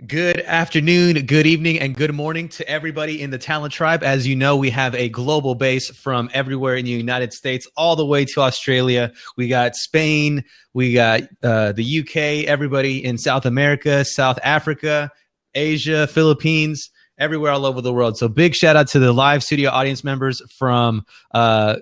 Good afternoon, good evening, and good morning to everybody in the Talent Tribe. As you know, we have a global base from everywhere in the United States all the way to Australia. We got Spain, we got the UK, everybody in South America, South Africa, Asia, Philippines, everywhere all over the world. So big shout out to the live studio audience members from,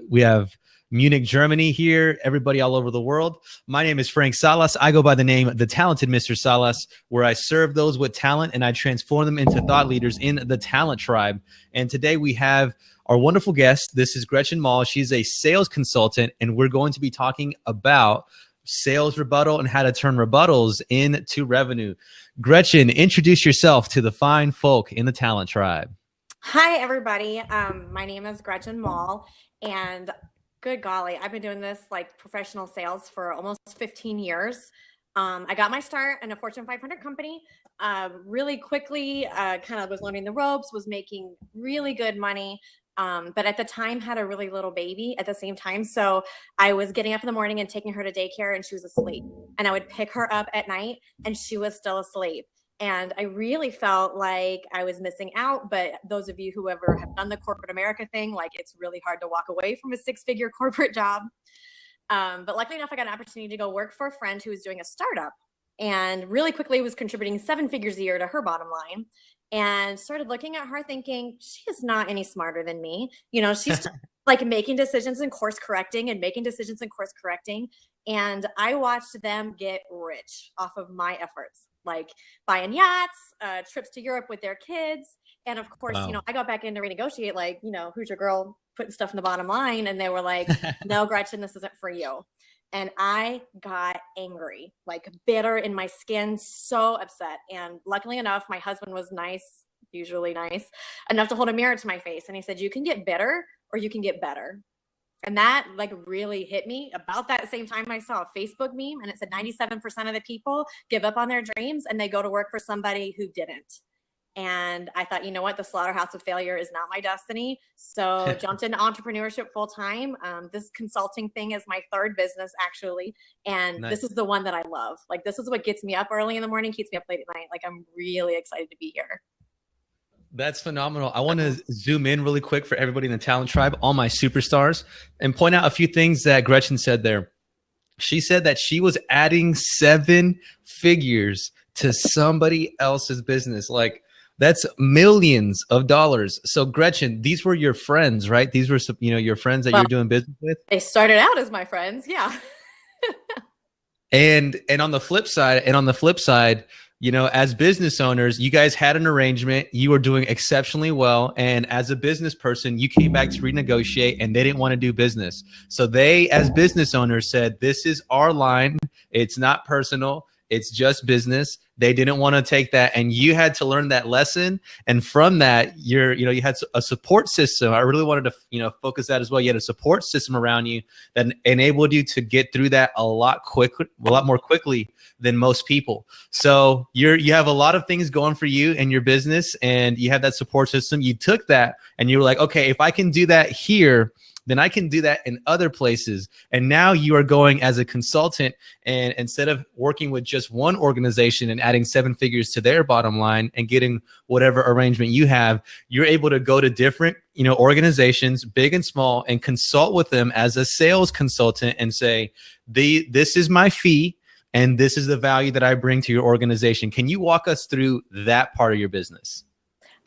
we have Munich, Germany here, everybody all over the world. My name is Frank Salas. I go by the name The Talented Mr. Salas, where I serve those with talent and I transform them into thought leaders in the Talent Tribe. And today we have our wonderful guest. This is Gretchen Mall. She's a sales consultant, and we're going to be talking about sales rebuttal and how to turn rebuttals into revenue. Gretchen, introduce yourself to the fine folk in the Talent Tribe. Hi, everybody. My name is Gretchen Mall, and good golly, I've been doing this like professional sales for almost 15 years. I got my start in a Fortune 500 company. Really quickly, kind of was learning the ropes, was making really good money. But at the time had a really little baby at the same time. So I was getting up in the morning and taking her to daycare, and she was asleep. And I would pick her up at night and she was still asleep. And I really felt like I was missing out. But those of you who ever have done the corporate America thing, like it's really hard to walk away from a 6-figure corporate job. But luckily enough, I got an opportunity to go work for a friend who was doing a startup and really quickly was contributing 7 figures a year to her bottom line, and started looking at her thinking, she is not any smarter than me. You know, she's just like making decisions and course correcting and making decisions and course correcting. And I watched them get rich off of my efforts, like buying yachts, trips to Europe with their kids. And of course, Wow. I got back in to renegotiate, like, who's your girl putting stuff in the bottom line? And they were like, no, Gretchen, this isn't for you. And I got angry, like bitter in my skin, so upset. And luckily enough, my husband was nice, usually nice, enough to hold a mirror to my face. And he said, you can get bitter or you can get better. And that like really hit me. About that same time, I saw a Facebook meme and it said 97% of the people give up on their dreams and they go to work for somebody who didn't. And I thought, you know what, the slaughterhouse of failure is not my destiny. So jumped into entrepreneurship full time. This consulting thing is my third business, actually. And Nice. this is the one that I love. Like, this is what gets me up early in the morning, keeps me up late at night. Like, I'm really excited to be here. That's phenomenal. I want to zoom in really quick for everybody in the Talent Tribe, all my superstars, and point out a few things that Gretchen said there. She said that she was adding 7 figures to somebody else's business. Like, that's millions of dollars. So Gretchen, these were your friends, right? These were some, your friends that Well, you're doing business with. they started out as my friends. Yeah. And on the flip side, as business owners, you guys had an arrangement. You were doing exceptionally well. And as a business person, you came back to renegotiate and they didn't want to do business. So they, as business owners, said, this is our line. It's not personal. It's just business. They didn't want to take that. And you had to learn that lesson. And from that, you had a support system. I really wanted to, focus that as well. You had a support system around you that enabled you to get through that a lot more quickly than most people. So you have a lot of things going for you in your business, and you have that support system. You took that and you were like, okay, if I can do that here, then I can do that in other places. And now you are going as a consultant, and instead of working with just one organization and adding 7 figures to their bottom line and getting whatever arrangement you have, you're able to go to different, organizations, big and small, and consult with them as a sales consultant and say, this is my fee and this is the value that I bring to your organization. Can you walk us through that part of your business?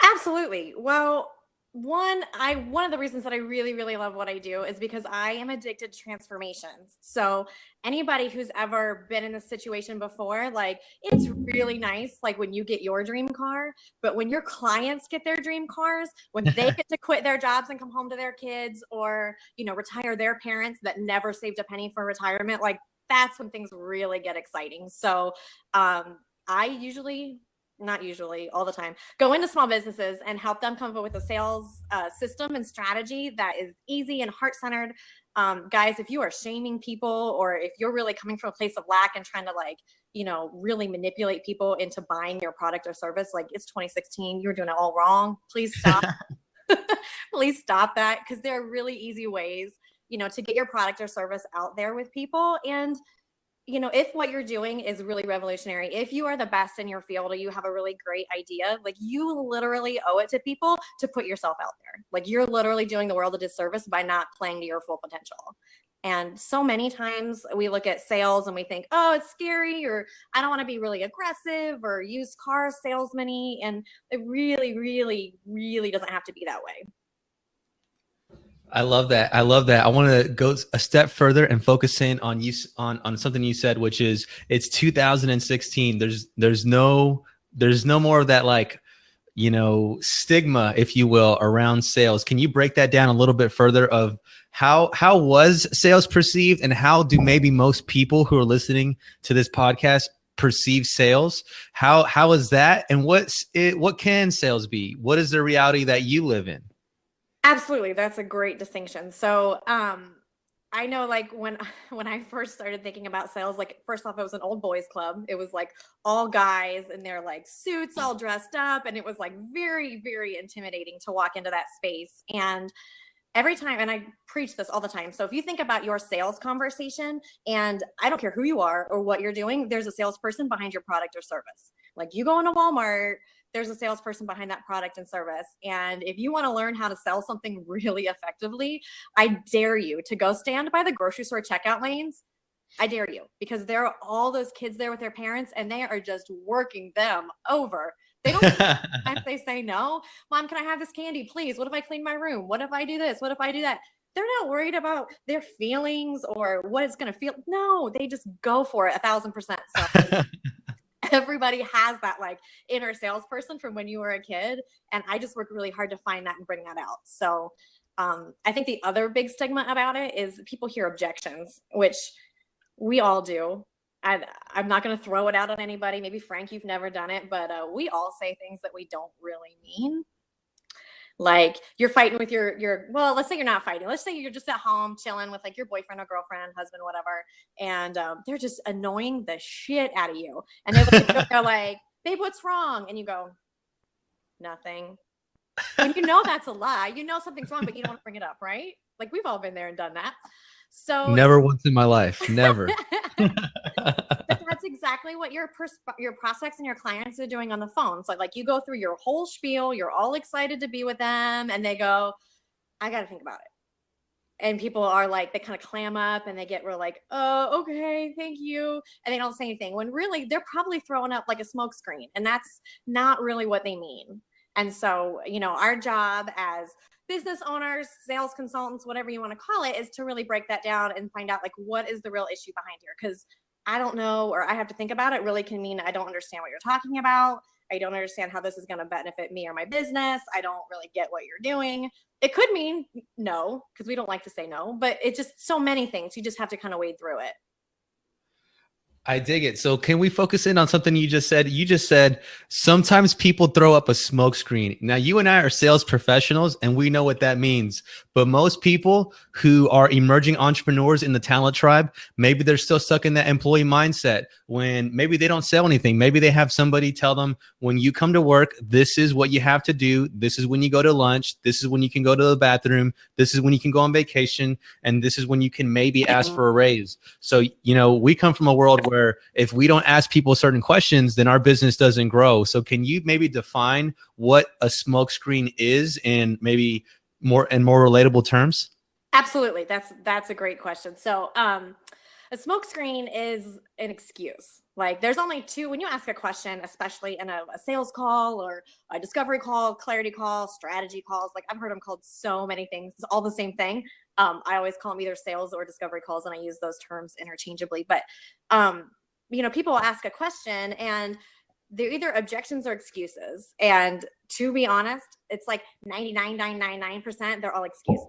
Absolutely. Well, one of the reasons that I really, really love what I do is because I am addicted to transformations. So anybody who's ever been in this situation before, like, it's really nice, like when you get your dream car, but when your clients get their dream cars, when they get to quit their jobs and come home to their kids, or, retire their parents that never saved a penny for retirement, like that's when things really get exciting. So I usually, not usually, all the time, go into small businesses and help them come up with a sales system and strategy that is easy and heart-centered. Guys, if you are shaming people, or if you're really coming from a place of lack and trying to really manipulate people into buying your product or service, like, it's 2016, you're doing it all wrong. Please stop. Please stop that, because there are really easy ways, to get your product or service out there with people. And you know, if what you're doing is really revolutionary, if you are the best in your field or you have a really great idea, like you literally owe it to people to put yourself out there. Like you're literally doing the world a disservice by not playing to your full potential. And so many times we look at sales and we think, oh, it's scary, or I don't want to be really aggressive or used car salesman-y. And it really, really, really doesn't have to be that way. I love that. I love that. I want to go a step further and focus in on you on something you said, which is it's 2016. There's no more of that, like, you know, stigma, if you will, around sales. Can you break that down a little bit further of how was sales perceived, and how do maybe most people who are listening to this podcast perceive sales? How is that, and what can sales be? What is the reality that you live in? Absolutely. That's a great distinction. So, I know like when I first started thinking about sales, like first off, it was an old boys club. It was like all guys in their like suits all dressed up. And it was like very, very intimidating to walk into that space. And every time, and I preach this all the time. So if you think about your sales conversation, and I don't care who you are or what you're doing, there's a salesperson behind your product or service. Like you go into Walmart, there's a salesperson behind that product and service. And if you want to learn how to sell something really effectively, I dare you to go stand by the grocery store checkout lanes. I dare you, because there are all those kids there with their parents and they are just working them over. They don't if they say no. Mom, can I have this candy, please? What if I clean my room? What if I do this? What if I do that? They're not worried about their feelings or what it's going to feel. No, they just go for it 1,000%. So everybody has that like inner salesperson from when you were a kid. And I just work really hard to find that and bring that out. So I think the other big stigma about it is people hear objections, which we all do. I'm not going to throw it out on anybody. Maybe Frank, you've never done it, but we all say things that we don't really mean. Like you're fighting with your, well, let's say you're not fighting. Let's say you're just at home chilling with like your boyfriend or girlfriend, husband, whatever. And they're just annoying the shit out of you. And they're like, babe, what's wrong? And you go, nothing. And you know that's a lie. You know something's wrong, but you don't want to bring it up, right? Like we've all been there and done that. So never once in my life, never. That's exactly what your prospects and your clients are doing on the phone. So like you go through your whole spiel, you're all excited to be with them, and they go, I got to think about it. And people are like, they kind of clam up and they get real like, oh, okay, thank you. And they don't say anything, when really they're probably throwing up like a smoke screen, and that's not really what they mean. And so, you know, our job as business owners, sales consultants, whatever you want to call it, is to really break that down and find out like what is the real issue behind here. Because I don't know, or I have to think about it, really can mean I don't understand what you're talking about. I don't understand how this is going to benefit me or my business. I don't really get what you're doing. It could mean no, because we don't like to say no, but it's just so many things. You just have to kind of wade through it. I dig it. So can we focus in on something you just said? You just said sometimes people throw up a smoke screen. Now, you and I are sales professionals and we know what that means. But most people who are emerging entrepreneurs in the talent tribe, maybe they're still stuck in that employee mindset when maybe they don't sell anything. Maybe they have somebody tell them, when you come to work, this is what you have to do. This is when you go to lunch. This is when you can go to the bathroom. This is when you can go on vacation. And this is when you can maybe ask for a raise. So, you know, we come from a world where if we don't ask people certain questions, then our business doesn't grow. So can you maybe define what a smokescreen is in maybe more relatable terms? Absolutely. That's a great question. So a smokescreen is an excuse. Like there's only two, when you ask a question, especially in a sales call or a discovery call, clarity call, strategy calls, like I've heard them called so many things. It's all the same thing. I always call them either sales or discovery calls, and I use those terms interchangeably. But, you know, people ask a question and they're either objections or excuses. And to be honest, it's like 99.999%, they're all excuses.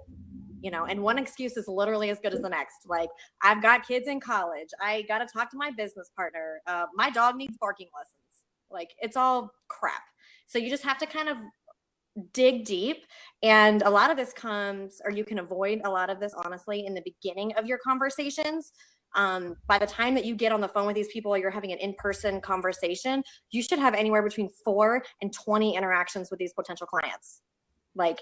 You know, and one excuse is literally as good as the next. Like, I've got kids in college. I got to talk to my business partner. My dog needs barking lessons. Like, it's all crap. So you just have to kind of dig deep. And a lot of this comes, or you can avoid a lot of this, honestly, in the beginning of your conversations. By the time that you get on the phone with these people, or you're having an in-person conversation, you should have anywhere between 4 and 20 interactions with these potential clients. Like,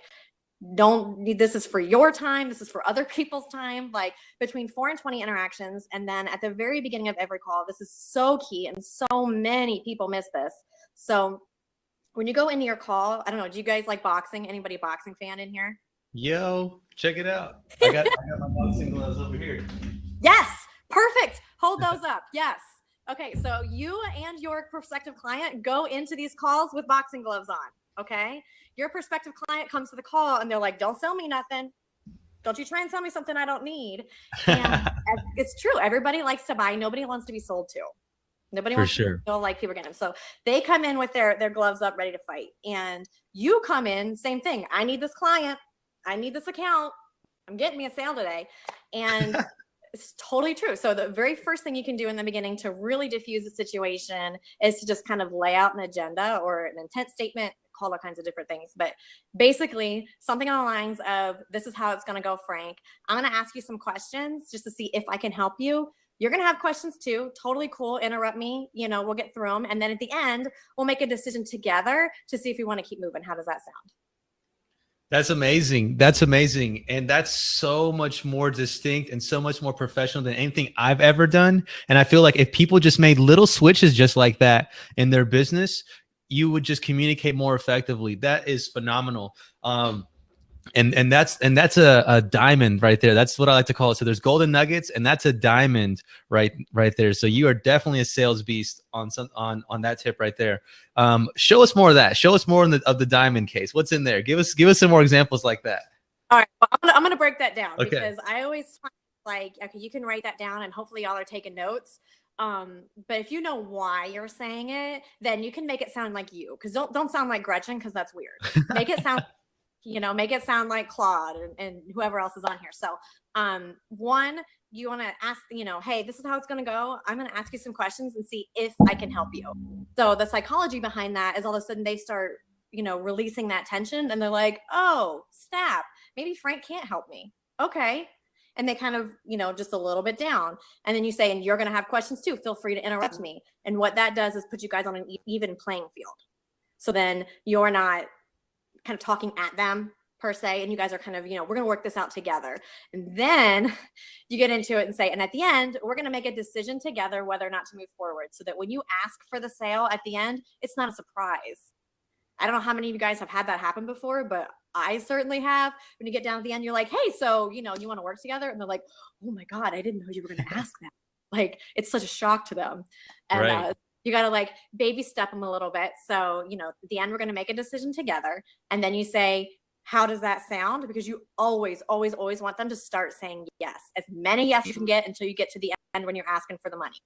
This is for your time. This is for other people's time. Like between 4 and 20 interactions. And then at the very beginning of every call, this is so key. And so many people miss this. So when you go into your call, I don't know, do you guys like boxing? Anybody a boxing fan in here? Yo, check it out. I got my boxing gloves over here. Yes, perfect. Hold those up. Yes. Okay, so you and your prospective client go into these calls with boxing gloves on, okay? Your prospective client comes to the call and they're like, don't sell me nothing. Don't you try and sell me something I don't need. And it's true. Everybody likes to buy. Nobody wants to be sold to. Nobody For wants sure. to feel like people are getting them. So they come in with their gloves up, ready to fight. And you come in, same thing. I need this client. I need this account. I'm getting me a sale today. And it's totally true. So the very first thing you can do in the beginning to really diffuse the situation is to just kind of lay out an agenda or an intent statement, call all kinds of different things. But basically something on the lines of, this is how it's going to go, Frank. I'm going to ask you some questions just to see if I can help you. You're going to have questions too. Totally cool. Interrupt me. We'll get through them. And then at the end, we'll make a decision together to see if we want to keep moving. How does that sound? That's amazing. That's amazing. And that's so much more distinct and so much more professional than anything I've ever done. And I feel like if people just made little switches just like that in their business, you would just communicate more effectively. That is phenomenal. And that's a diamond right there. That's what I like to call it. So there's golden nuggets, and that's a diamond right there. So you are definitely a sales beast on that tip right there. Show us more of that. Show us more of the diamond case. What's in there? Give us some more examples like that. All right, well, I'm gonna break that down Okay. because I always find like, okay, you can write that down and hopefully y'all are taking notes. But if you know why you're saying it, then you can make it sound like you, because don't sound like Gretchen, because that's weird. Make it sound make it sound like Claude and whoever else is on here. So one, you want to ask, hey, this is how it's going to go. I'm going to ask you some questions and see if I can help you. So the psychology behind that is all of a sudden they start, releasing that tension, and they're like, oh, snap, maybe Frank can't help me. Okay. And they kind of, just a little bit down. And then you say, and you're going to have questions too. Feel free to interrupt me. And what that does is put you guys on an even playing field. So then you're not kind of talking at them per se, and you guys are kind of, we're going to work this out together. And then you get into it and say, and at the end, we're going to make a decision together whether or not to move forward, so that when you ask for the sale at the end, it's not a surprise. I don't know how many of you guys have had that happen before, but I certainly have. When you get down at the end, you're like, hey, so, you want to work together? And they're like, oh my God, I didn't know you were going to ask that. Like, it's such a shock to them. And Right. You got to like baby step them a little bit. So, at the end, we're going to make a decision together. And then you say, how does that sound? Because you always, always, always want them to start saying yes. As many yes you can get until you get to the end when you're asking for the money.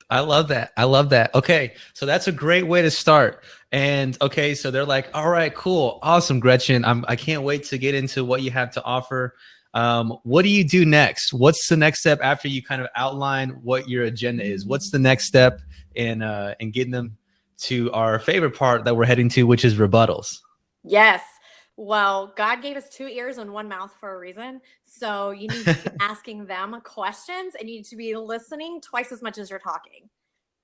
I love that. I love that. Okay. So that's a great way to start. And okay, so they're like, all right, cool. Awesome, Gretchen. I can't wait to get into what you have to offer. What do you do next? What's the next step after you kind of outline what your agenda is? What's the next step in getting them to our favorite part that we're heading to, which is rebuttals? Yes. Well, God gave us 2 ears and 1 mouth for a reason. So you need to be asking them questions, and you need to be listening twice as much as you're talking.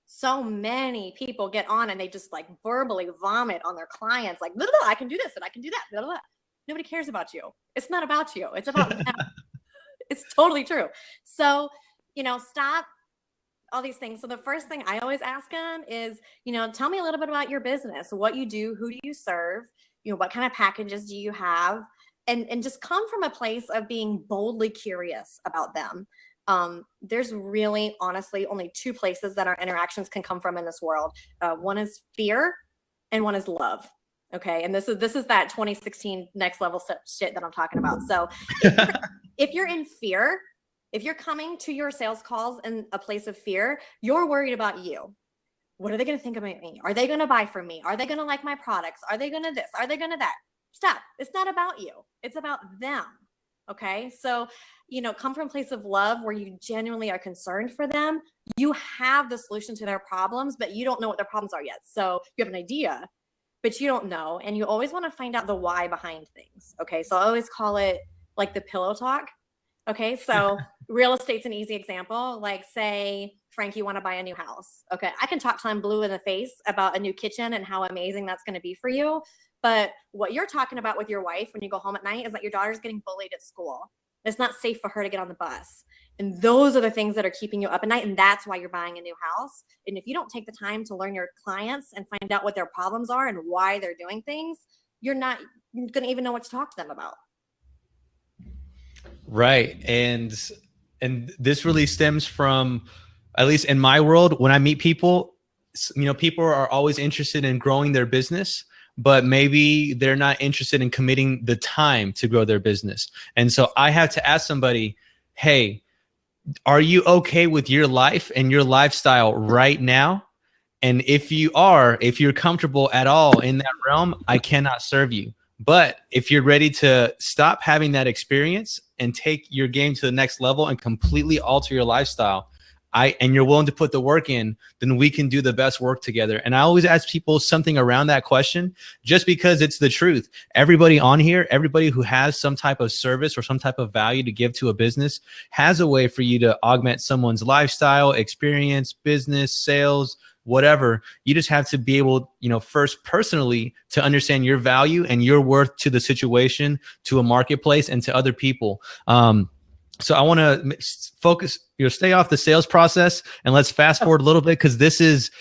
So many people get on and they just like verbally vomit on their clients, like, blah, blah, I can do this and I can do that. Blah, blah. Nobody cares about you. It's not about you. It's about them. It's totally true. So, stop all these things. So the first thing I always ask them is, tell me a little bit about your business, what you do, who do you serve, what kind of packages do you have? And just come from a place of being boldly curious about them. There's really, honestly, only 2 places that our interactions can come from in this world. One is fear and one is love. Okay. And this is that 2016 next level shit that I'm talking about. So if you're in fear, if you're coming to your sales calls in a place of fear, you're worried about you. What are they going to think about me? Are they going to buy from me? Are they going to like my products? Are they going to this? Are they going to that? Stop. It's not about you. It's about them. Okay. So, come from a place of love where you genuinely are concerned for them. You have the solution to their problems, but you don't know what their problems are yet. So you have an idea, but you don't know. And you always want to find out the why behind things. Okay. So I always call it like the pillow talk. Okay. So real estate's an easy example. Like, say, Frank, you want to buy a new house. Okay, I can talk till I'm blue in the face about a new kitchen and how amazing that's going to be for you. But what you're talking about with your wife when you go home at night is that your daughter's getting bullied at school. It's not safe for her to get on the bus. And those are the things that are keeping you up at night. And that's why you're buying a new house. And if you don't take the time to learn your clients and find out what their problems are and why they're doing things, you're not going to even know what to talk to them about. Right. And this really stems from, at least in my world, when I meet people, people are always interested in growing their business, but maybe they're not interested in committing the time to grow their business. And so I have to ask somebody, hey, are you okay with your life and your lifestyle right now? And if you're comfortable at all in that realm, I cannot serve you. But if you're ready to stop having that experience and take your game to the next level and completely alter your lifestyle, and you're willing to put the work in, then we can do the best work together. And I always ask people something around that question, just because it's the truth. Everybody on here, everybody who has some type of service or some type of value to give to a business has a way for you to augment someone's lifestyle, experience, business, sales, whatever. You just have to be able, first personally to understand your value and your worth to the situation, to a marketplace, and to other people. So I want to focus, stay off the sales process, and let's fast forward a little bit, because this is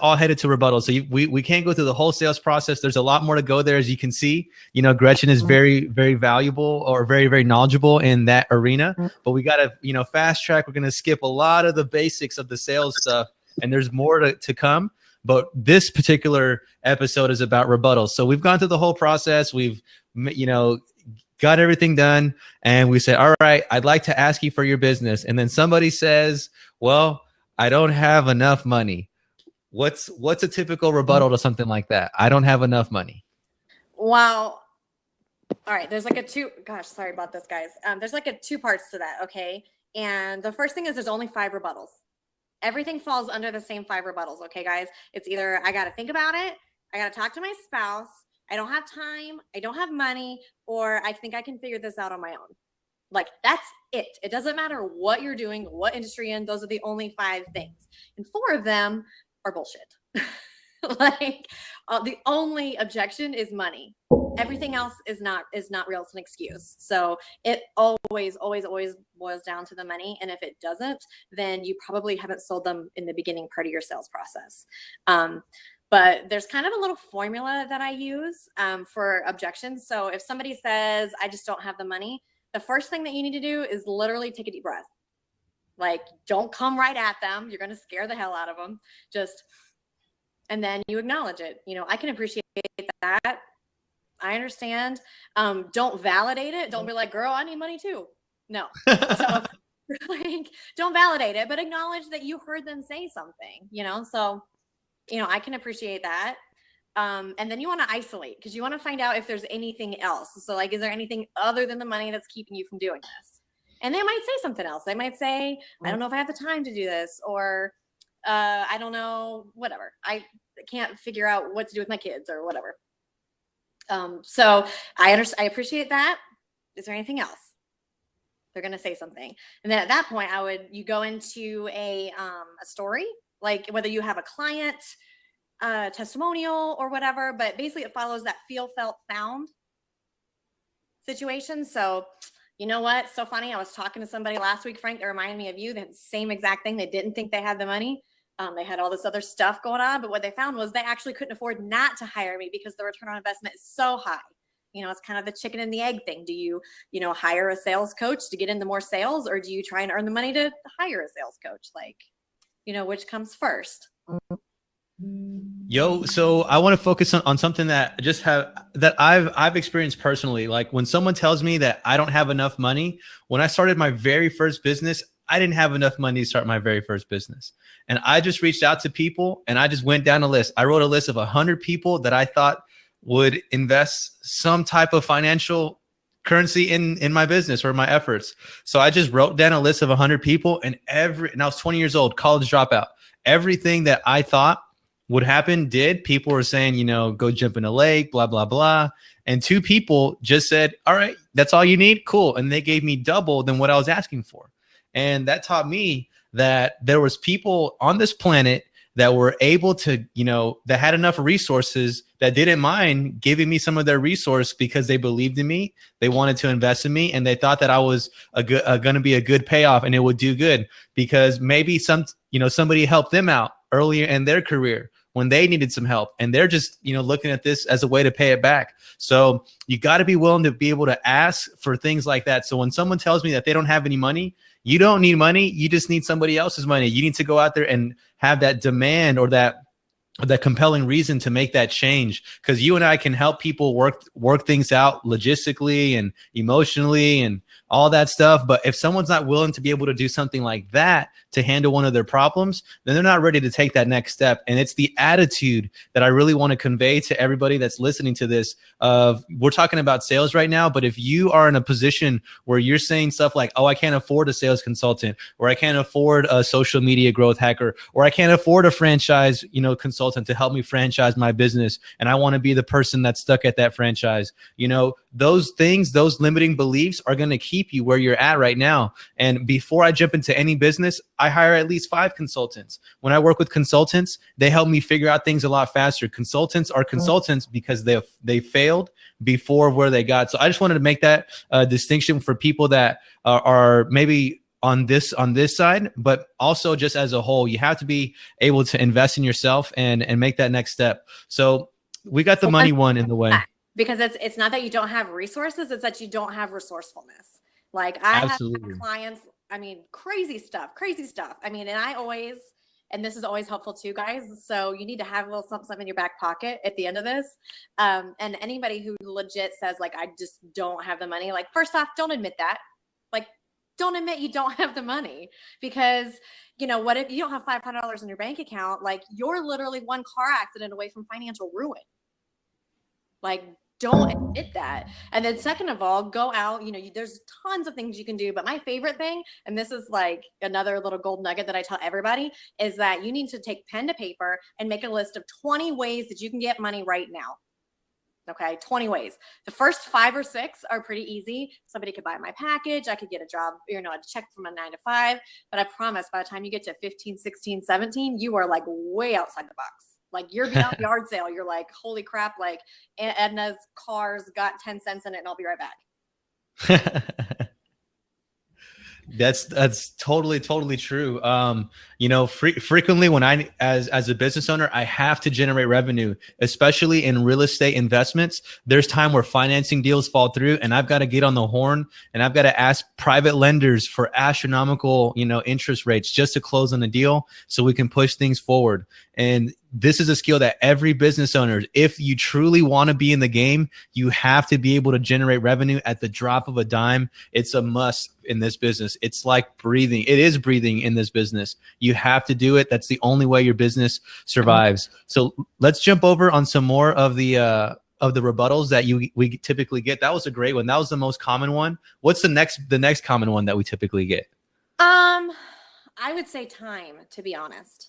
all headed to rebuttal. So we can't go through the whole sales process. There's a lot more to go there, as you can see. Gretchen is very, very valuable, or very, very knowledgeable in that arena. But we got to, fast track. We're going to skip a lot of the basics of the sales stuff, and there's more to come. But this particular episode is about rebuttals. So we've gone through the whole process. We've, got everything done, and we said, all right, I'd like to ask you for your business. And then somebody says, well, I don't have enough money. What's a typical rebuttal to something like that? I don't have enough money. Wow. All right. There's sorry about this, guys. There's two parts to that. Okay. And the first thing is there's only 5 rebuttals. Everything falls under the same 5 rebuttals. Okay, guys. It's either I got to think about it, I got to talk to my spouse, I don't have time, I don't have money, or I think I can figure this out on my own. That's it. It doesn't matter what you're doing, what industry you're in. Those are the only 5 things. And 4 of them are bullshit. The only objection is money. Everything else is not real. It's an excuse. So it always boils down to the money. And if it doesn't, then you probably haven't sold them in the beginning part of your sales process. But there's kind of a little formula that I use for objections. So if somebody says, I just don't have the money, the first thing that you need to do is literally take a deep breath. Don't come right at them. You're going to scare the hell out of them. And then you acknowledge it. I can appreciate that. I understand. Don't validate it. Don't be like, girl, I need money too. No. So don't validate it, but acknowledge that you heard them say something, so I can appreciate that. And then you want to isolate, because you want to find out if there's anything else. So is there anything other than the money that's keeping you from doing this? And they might say something else. They might say, I don't know if I have the time to do this, or I don't know, whatever. I can't figure out what to do with my kids or whatever. So I appreciate that. Is there anything else? They're going to say something. And then at that point, you go into a story, whether you have a client, testimonial or whatever, but basically it follows that feel, felt, found situation. So you know what? So funny. I was talking to somebody last week, Frank, that reminded me of you. They had the same exact thing. They didn't think they had the money. They had all this other stuff going on, but what they found was they actually couldn't afford not to hire me because the return on investment is so high. It's kind of the chicken and the egg thing. Do you, hire a sales coach to get into more sales, or do you try and earn the money to hire a sales coach? Which comes first? So I want to focus on something that I've experienced personally. When someone tells me that I don't have enough money, when I started my very first business, I didn't have enough money to start my very first business. And I just reached out to people, and I just went down a list. I wrote a list of 100 people that I thought would invest some type of financial currency in my business or my efforts. So I just wrote down a list of 100 people, and I was 20 years old, college dropout. Everything that I thought would happen did. People were saying, go jump in a lake, blah, blah, blah. And 2 people just said, all right, that's all you need? Cool. And they gave me double than what I was asking for. And that taught me that there was people on this planet that were able to, that had enough resources that didn't mind giving me some of their resource because they believed in me. They wanted to invest in me, and they thought that I was going to be a good payoff and it would do good because maybe somebody helped them out earlier in their career when they needed some help, and they're just, looking at this as a way to pay it back. So you got to be willing to be able to ask for things like that. So when someone tells me that they don't have any money, you don't need money. You just need somebody else's money. You need to go out there and have that demand or that compelling reason to make that change, because you and I can help people work things out logistically and emotionally and all that stuff. But if someone's not willing to be able to do something like that to handle one of their problems, then they're not ready to take that next step. And it's the attitude that I really want to convey to everybody that's listening to this. We're talking about sales right now, but if you are in a position where you're saying stuff like, oh, I can't afford a sales consultant, or I can't afford a social media growth hacker, or I can't afford a franchise, consultant to help me franchise my business, and I want to be the person that's stuck at that franchise, those things, those limiting beliefs are going to keep you where you're at right now. And before I jump into any business, I hire at least 5 consultants. When I work with consultants, they help me figure out things a lot faster. Consultants are consultants because they failed before where they got. So I just wanted to make that distinction for people that are maybe on this side, but also just as a whole, you have to be able to invest in yourself and make that next step. So we got the money one in the way. Because it's not that you don't have resources, it's that you don't have resourcefulness. Like I Absolutely. have clients, I mean, crazy stuff. I mean, and this is always helpful too, guys. So you need to have a little something in your back pocket at the end of this. And anybody who legit says like, I just don't have the money, like first off, don't admit that. Like, don't admit you don't have the money, because what if you don't have $500 in your bank account? Like you're literally one car accident away from financial ruin. Like, don't admit that. And then second of all, go out, there's tons of things you can do. But my favorite thing, and this is like another little gold nugget that I tell everybody, is that you need to take pen to paper and make a list of 20 ways that you can get money right now. Okay, 20 ways. The first 5 or 6 are pretty easy. Somebody could buy my package. I could get a job, a check from a 9 to 5. But I promise by the time you get to 15, 16, 17, you are like way outside the box. Like you're beyond yard sale. You're like, holy crap, like Edna's car's got 10 cents in it and I'll be right back. That's totally true. Frequently when I, as a business owner, I have to generate revenue, especially in real estate investments. There's time where financing deals fall through and I've got to get on the horn and I've got to ask private lenders for astronomical, interest rates just to close on the deal so we can push things forward. And this is a skill that every business owner, if you truly want to be in the game, you have to be able to generate revenue at the drop of a dime. It's a must in this business. It's like breathing. It is breathing in this business. You have to do it. That's the only way your business survives. So let's jump over on some more of the rebuttals that we typically get. That was a great one. That was the most common one. What's the next common one that we typically get? I would say time, to be honest.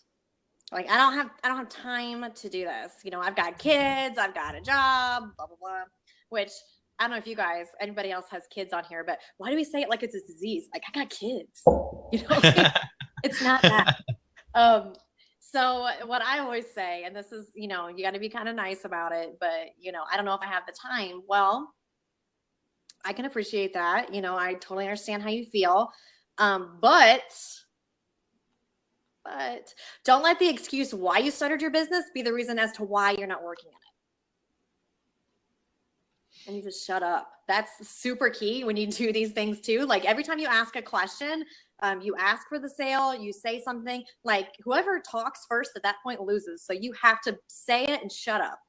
Like I don't have time to do this. I've got kids, I've got a job, blah, blah, blah, which I don't know if you guys, anybody else has kids on here, but why do we say it like it's a disease? Like I got kids, it's not that. So what I always say, and this is, you got to be kind of nice about it, but I don't know if I have the time. Well, I can appreciate that. I totally understand how you feel. But don't let the excuse why you started your business be the reason as to why you're not working in it. And you just shut up. That's super key when you do these things too. Like every time you ask a question, you ask for the sale, you say something, like whoever talks first at that point loses. So you have to say it and shut up.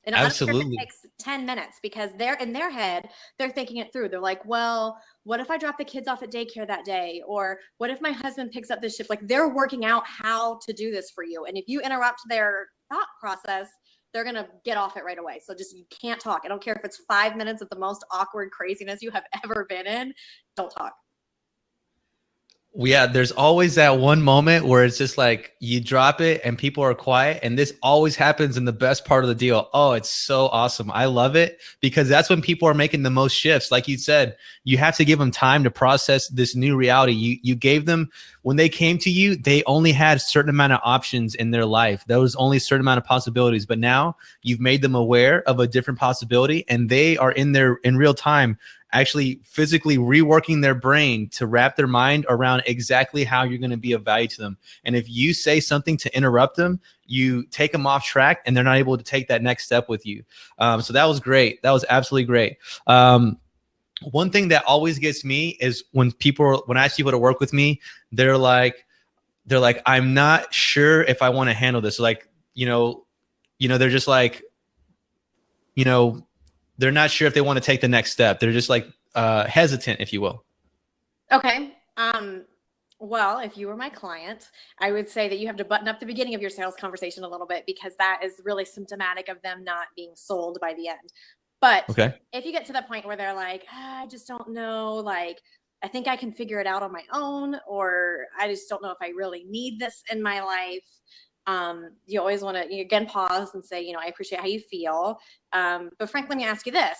And absolutely, it takes 10 minutes because they're in their head, they're thinking it through. They're like, well, what if I drop the kids off at daycare that day? Or what if my husband picks up this shift? Like they're working out how to do this for you. And if you interrupt their thought process, they're going to get off it right away. So just, you can't talk. I don't care if it's 5 minutes of the most awkward craziness you have ever been in. Don't talk. Yeah, there's always that one moment where it's just like you drop it and people are quiet. And this always happens in the best part of the deal. Oh, it's so awesome. I love it because that's when people are making the most shifts. Like you said, you have to give them time to process this new reality. You gave them, when they came to you, they only had a certain amount of options in their life. There was only a certain amount of possibilities. But now you've made them aware of a different possibility, and they are in real time actually physically reworking their brain to wrap their mind around exactly how you're going to be of value to them. And if you say something to interrupt them, you take them off track and they're not able to take that next step with you. So that was great. That was absolutely great. One thing that always gets me is when I ask people to work with me, they're like, I'm not sure if I want to handle this. Like, they're just like, they're not sure if they want to take the next step. They're just like hesitant, if you will. Okay. Well, if you were my client, I would say that you have to button up the beginning of your sales conversation a little bit, because that is really symptomatic of them not being sold by the end. But okay, if you get to the point where they're like, I just don't know, like, I think I can figure it out on my own, or I just don't know if I really need this in my life. You always want to, again, pause and say, I appreciate how you feel. But Frank, let me ask you this.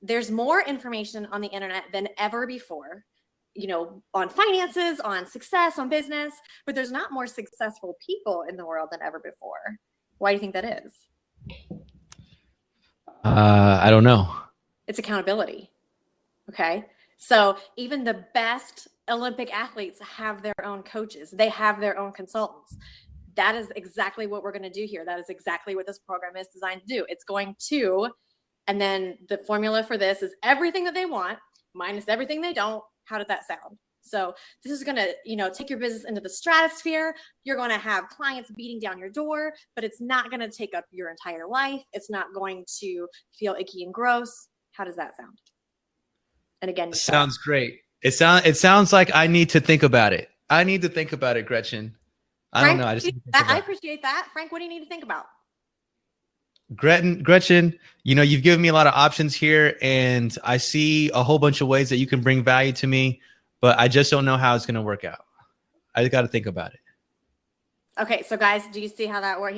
There's more information on the internet than ever before, on finances, on success, on business, but there's not more successful people in the world than ever before. Why do you think that is? I don't know. It's accountability. Okay. So even the best Olympic athletes have their own coaches. They have their own consultants. That is exactly what we're going to do here. That is exactly what this program is designed to do. It's going to, and then the formula for this is everything that they want minus everything they don't. How did that sound? So this is going to, take your business into the stratosphere. You're going to have clients beating down your door, but it's not going to take up your entire life. It's not going to feel icky and gross. How does that sound? And again, sounds great. It sounds like I need to think about it. I need to think about it, Gretchen. I don't know. I appreciate that. Frank, what do you need to think about? Gretchen, you've given me a lot of options here, and I see a whole bunch of ways that you can bring value to me, but I just don't know how it's going to work out. I got to think about it. Okay, so guys, do you see how that worked?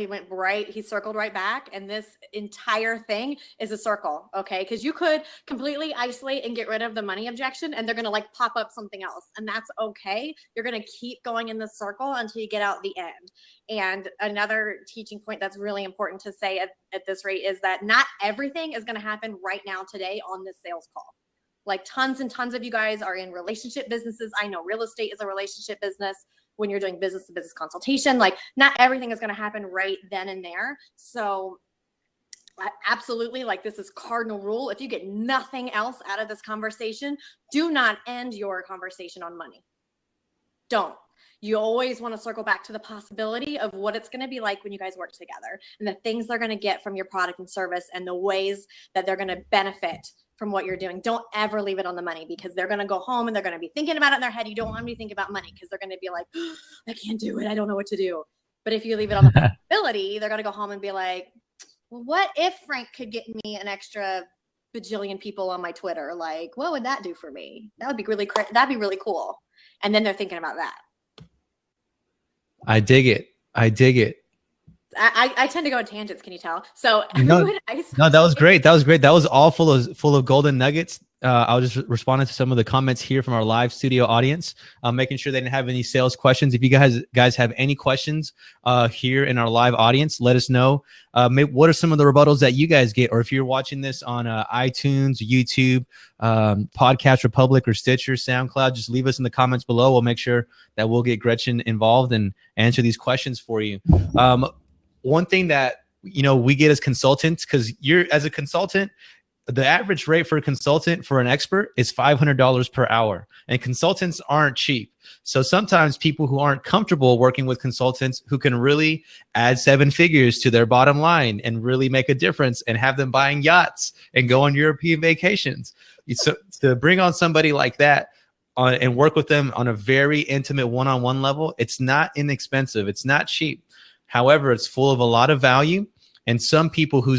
He circled right back, and this entire thing is a circle, okay? Because you could completely isolate and get rid of the money objection, and they're going to pop up something else, and that's okay. You're going to keep going in this circle until you get out the end. And another teaching point that's really important to say at this rate is that not everything is going to happen right now today on this sales call. Like tons and tons of you guys are in relationship businesses. I know real estate is a relationship business. When you're doing business to business consultation, not everything is going to happen right then and there. So absolutely, this is cardinal rule. If you get nothing else out of this conversation, do not end your conversation on money. Don't. You always want to circle back to the possibility of what it's going to be like when you guys work together, and the things they're going to get from your product and service, and the ways that they're going to benefit from what you're doing. Don't ever leave it on the money, because they're going to go home and they're going to be thinking about it in their head. You don't want them to think about money, because they're going to be like, oh, I can't do it. I don't know what to do. But if you leave it on the possibility, they're going to go home and be like, well, what if Frank could get me an extra bajillion people on my Twitter? What would that do for me? That'd be really cool. And then they're thinking about that. I dig it. I tend to go on tangents. Can you tell? So no, that was great. That was all full of golden nuggets. I was just responding to some of the comments here from our live studio audience, making sure they didn't have any sales questions. If you guys have any questions here in our live audience, let us know. What are some of the rebuttals that you guys get? Or if you're watching this on iTunes, YouTube, Podcast Republic, or Stitcher, SoundCloud, just leave us in the comments below. We'll make sure that we'll get Gretchen involved and answer these questions for you. One thing that we get as consultants, because as a consultant, the average rate for a consultant for an expert is $500 per hour, and consultants aren't cheap. So sometimes people who aren't comfortable working with consultants who can really add 7 figures to their bottom line and really make a difference and have them buying yachts and go on European vacations. So to bring on somebody like that and work with them on a very intimate one-on-one level, it's not inexpensive. It's not cheap. However, it's full of a lot of value, and some people who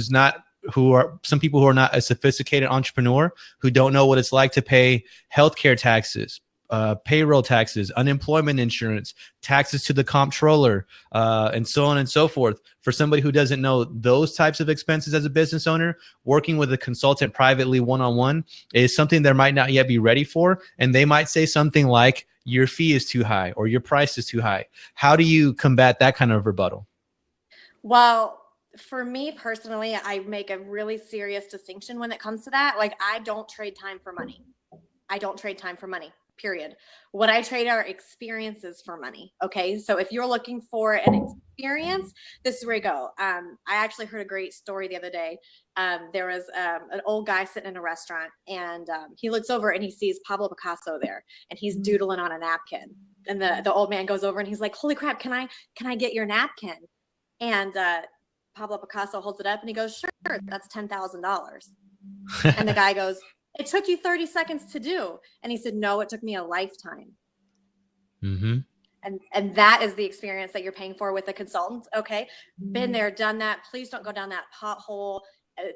are not a sophisticated entrepreneur, who don't know what it's like to pay healthcare taxes, payroll taxes, unemployment insurance, taxes to the comptroller, and so on and so forth. For somebody who doesn't know those types of expenses as a business owner, working with a consultant privately one-on-one is something they might not yet be ready for. And they might say something like, your fee is too high or your price is too high. How do you combat that kind of rebuttal? Well, for me personally, I make a really serious distinction when it comes to that. Like, I don't trade time for money. I don't trade time for money, period. What I trade are experiences for money. Okay. So if you're looking for an experience, this is where you go. I actually heard a great story the other day. There was an old guy sitting in a restaurant, and he looks over and he sees Pablo Picasso there, and he's doodling on a napkin. And the old man goes over and he's like, holy crap, can I get your napkin? And Pablo Picasso holds it up and he goes, sure, that's $10,000. And the guy goes, it took you 30 seconds to do. And he said, no, it took me a lifetime. Mm-hmm. And that is the experience that you're paying for with a consultant. Okay. Been there, done that. Please don't go down that pothole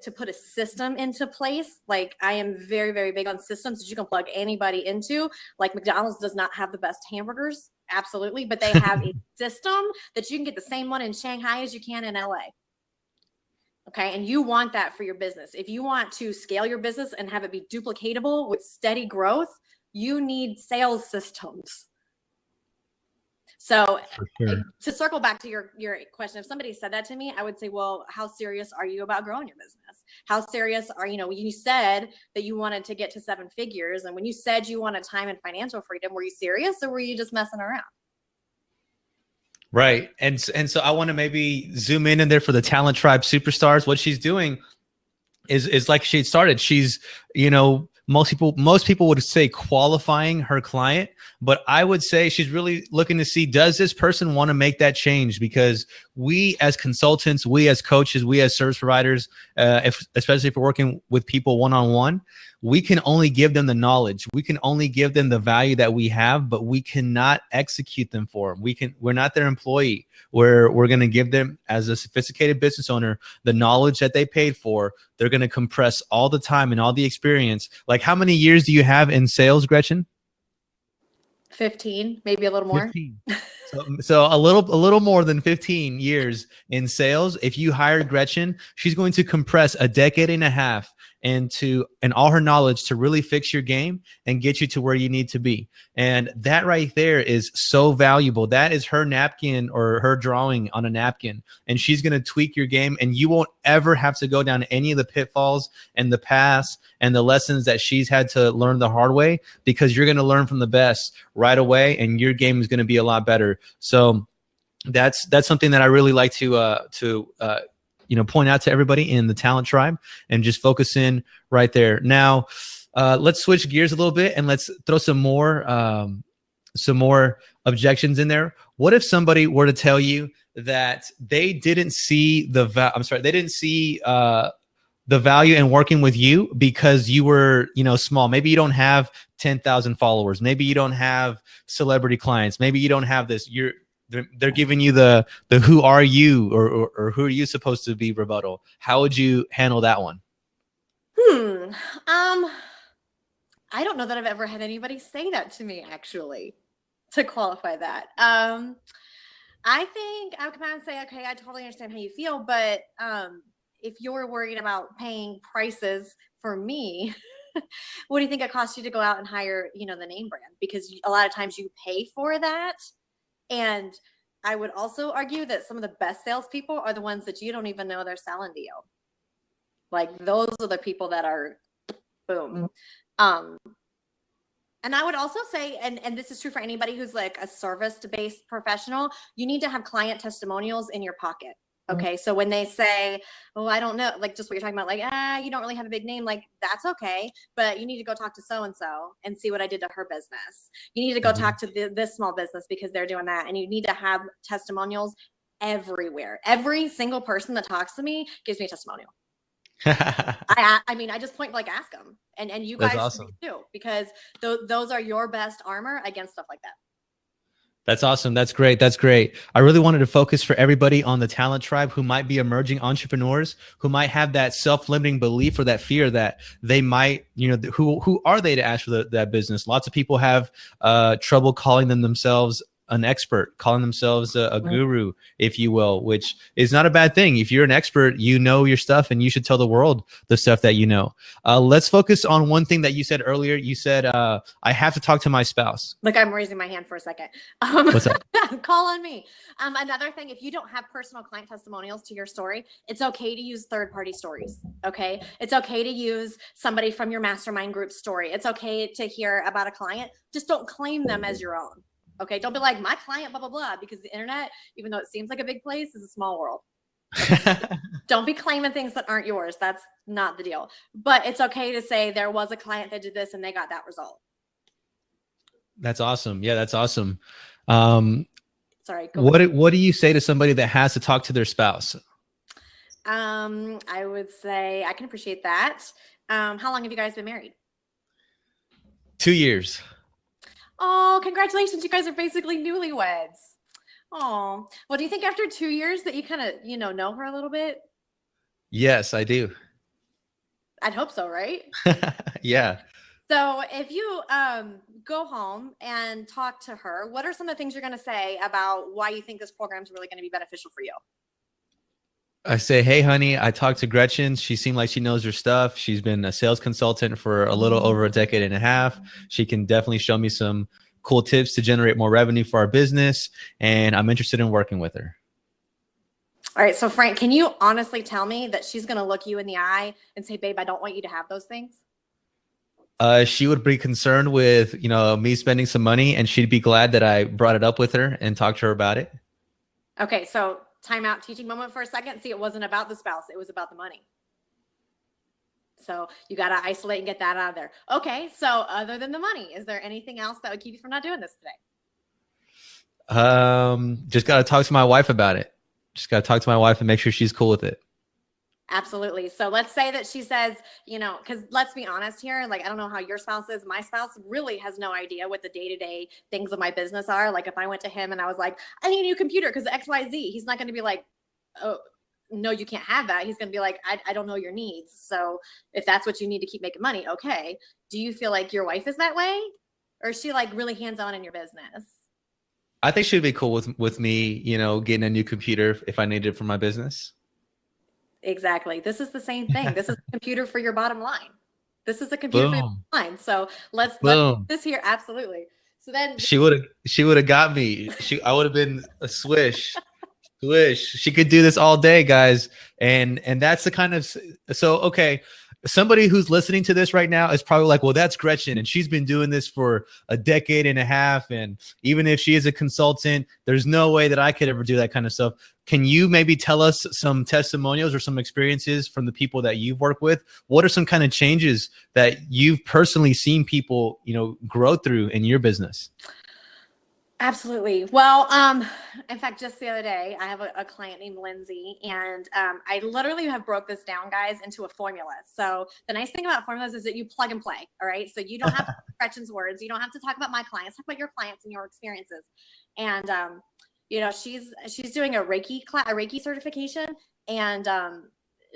to put a system into place. Like, I am very, very big on systems that you can plug anybody into. Like, McDonald's does not have the best hamburgers. Absolutely. But they have a system that you can get the same one in Shanghai as you can in LA. Okay. And you want that for your business. If you want to scale your business and have it be duplicatable with steady growth, you need sales systems. So Sure. to circle back to your question, if somebody said that to me, I would say, well, how serious are you about growing your business? How serious are, you said that you wanted to get to 7 figures. And when you said you wanted time and financial freedom, were you serious or were you just messing around? Right. And so I want to maybe zoom in there for the Talent Tribe superstars. What she's doing is like she started. She's, most people would say qualifying her client, but I would say she's really looking to see, does this person want to make that change? Because we as consultants, we as coaches, we as service providers, especially if we're working with people one-on-one, we can only give them the knowledge. We can only give them the value that we have, but we cannot execute them for them. We're not their employee. We're going to give them, as a sophisticated business owner, the knowledge that they paid for. They're going to compress all the time and all the experience. Like, how many years do you have in sales, Gretchen? 15, maybe a little more. 15. So a little more than 15 years in sales. If you hire Gretchen, she's going to compress a decade and a half and all her knowledge to really fix your game and get you to where you need to be. And that right there is so valuable. That is her napkin or her drawing on a napkin. And she's going to tweak your game, and you won't ever have to go down any of the pitfalls and the paths and the lessons that she's had to learn the hard way, because you're going to learn from the best right away, and your game is going to be a lot better. So that's something that I really like to point out to everybody in the Talent Tribe, and just focus in right there. Now, let's switch gears a little bit and let's throw some more objections in there. What if somebody were to tell you that they didn't see the value in working with you because you were, small? Maybe you don't have 10,000 followers. Maybe you don't have celebrity clients. Maybe you don't have this. They're giving you the who are you or who are you supposed to be rebuttal. How would you handle that one? I don't know that I've ever had anybody say that to me, actually, to qualify that. I think I would come out and say, okay, I totally understand how you feel, but if you're worried about paying prices for me, what do you think it costs you to go out and hire, the name brand? Because a lot of times you pay for that. And I would also argue that some of the best salespeople are the ones that you don't even know they're selling to you. Like, those are the people that are boom. And I would also say, and this is true for anybody who's like a service-based professional, you need to have client testimonials in your pocket. Okay. So when they say, oh, I don't know, like just what you're talking about, like, you don't really have a big name, like, that's okay, but you need to go talk to so-and-so and see what I did to her business. You need to go talk to this small business because they're doing that. And you need to have testimonials everywhere. Every single person that talks to me gives me a testimonial. I mean, I just point blank ask them, and you guys awesome. too, because those are your best armor against stuff like that. That's awesome. That's great. That's great. I really wanted to focus for everybody on the talent tribe who might be emerging entrepreneurs, who might have that self-limiting belief or that fear that they might, who are they to ask for that business? Lots of people have trouble calling themselves an expert, calling themselves a guru, if you will, which is not a bad thing. If you're an expert, you know your stuff and you should tell the world the stuff that you know. Let's focus on one thing that you said earlier. You said, I have to talk to my spouse. Look, I'm raising my hand for a second. What's up? Call on me. Another thing, if you don't have personal client testimonials to your story, it's okay to use third-party stories, okay? It's okay to use somebody from your mastermind group story. It's okay to hear about a client. Just don't claim them as your own. Okay, don't be like, my client, blah, blah, blah, because the internet, even though it seems like a big place, is a small world. Okay? Don't be claiming things that aren't yours. That's not the deal. But it's okay to say there was a client that did this and they got that result. That's awesome. Yeah, that's awesome. Sorry. What do you say to somebody that has to talk to their spouse? I would say I can appreciate that. How long have you guys been married? 2 years. Oh, congratulations. You guys are basically newlyweds. Oh, well, do you think after 2 years that you kind of, know her a little bit? Yes, I do. I'd hope so, right? Yeah. So if you go home and talk to her, what are some of the things you're going to say about why you think this program is really going to be beneficial for you? I say, hey, honey, I talked to Gretchen. She seemed like she knows her stuff. She's been a sales consultant for a little over a decade and a half. She can definitely show me some cool tips to generate more revenue for our business. And I'm interested in working with her. All right. So Frank, can you honestly tell me that she's going to look you in the eye and say, babe, I don't want you to have those things? She would be concerned with, me spending some money, and she'd be glad that I brought it up with her and talked to her about it. Okay. So time out, teaching moment for a second. See, it wasn't about the spouse. It was about the money. So you got to isolate and get that out of there. Okay. So other than the money, is there anything else that would keep you from not doing this today? Just got to talk to my wife about it. Just got to talk to my wife and make sure she's cool with it. Absolutely. So let's say that she says, because let's be honest here, like, I don't know how your spouse is. My spouse really has no idea what the day-to-day things of my business are. Like if I went to him and I was like, I need a new computer because XYZ, he's not going to be like, oh, no, you can't have that. He's going to be like, I don't know your needs. So if that's what you need to keep making money, okay. Do you feel like your wife is that way? Or is she like really hands-on in your business? I think she'd be cool with me, getting a new computer if I needed it for my business. Exactly. This is the same thing. This is a computer for your bottom line. This is a computer for your bottom line. So let's this here. Absolutely. So then she would have got me. I would have been a swish. She could do this all day, guys. And that's the kind of, okay. Somebody who's listening to this right now is probably like, well, that's Gretchen, and she's been doing this for a decade and a half. And even if she is a consultant, there's no way that I could ever do that kind of stuff. Can you maybe tell us some testimonials or some experiences from the people that you've worked with? What are some kind of changes that you've personally seen people, grow through in your business? Absolutely. Well, in fact, just the other day, I have a client named Lindsay, and I literally have broke this down, guys, into a formula. So the nice thing about formulas is that you plug and play. All right. So you don't have Gretchen's words. You don't have to talk about my clients. Talk about your clients and your experiences. And she's doing a Reiki certification, and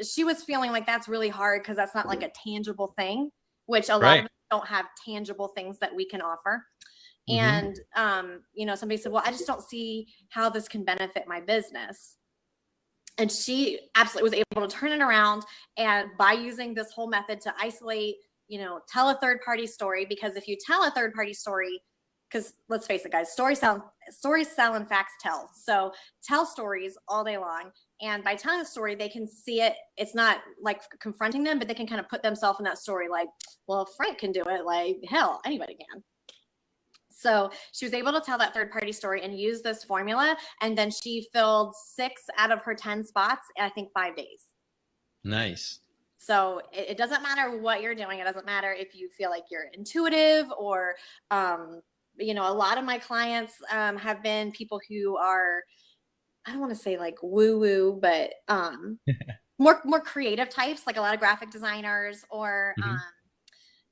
she was feeling like that's really hard because that's not like a tangible thing, which a lot of us don't have tangible things that we can offer. And, somebody said, well, I just don't see how this can benefit my business. And she absolutely was able to turn it around, and by using this whole method to isolate, tell a third party story, because if you tell a third party story, because let's face it, guys, stories sell and facts tell. So tell stories all day long. And by telling the story, they can see it. It's not like confronting them, but they can kind of put themselves in that story. Like, well, if Frank can do it, like, hell, anybody can. So she was able to tell that third party story and use this formula. And then she filled 6 out of her 10 spots in, I think, 5 days. Nice. So it doesn't matter what you're doing. It doesn't matter if you feel like you're intuitive or, a lot of my clients have been people who are, I don't want to say like woo woo, but more creative types, like a lot of graphic designers or